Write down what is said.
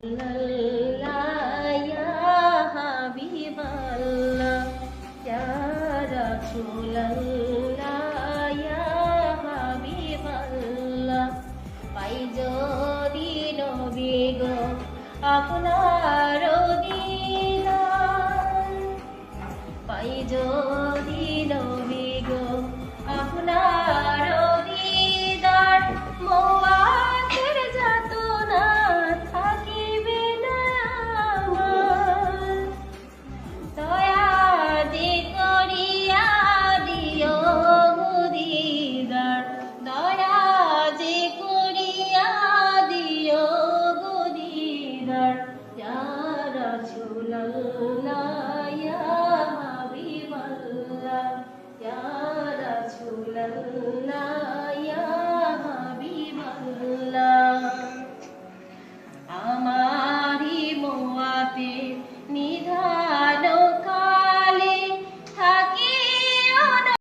আল্লাহ ইয়া হাবিবাল্লাহ ইয়া রাসূলাল্লাহ ইয়া হাবিবাল্লাহ পাই যদি নবী গো আপনার দিদার পাই যদি নবী গো আপনার দিদার মওয়াতের যাতনা থাকিবে না আমার দয়া যে করিয়া দিও গো দিদার দয়া যে করিয়া দিও গো দিদার ইয়া রাসূলাল্লাহ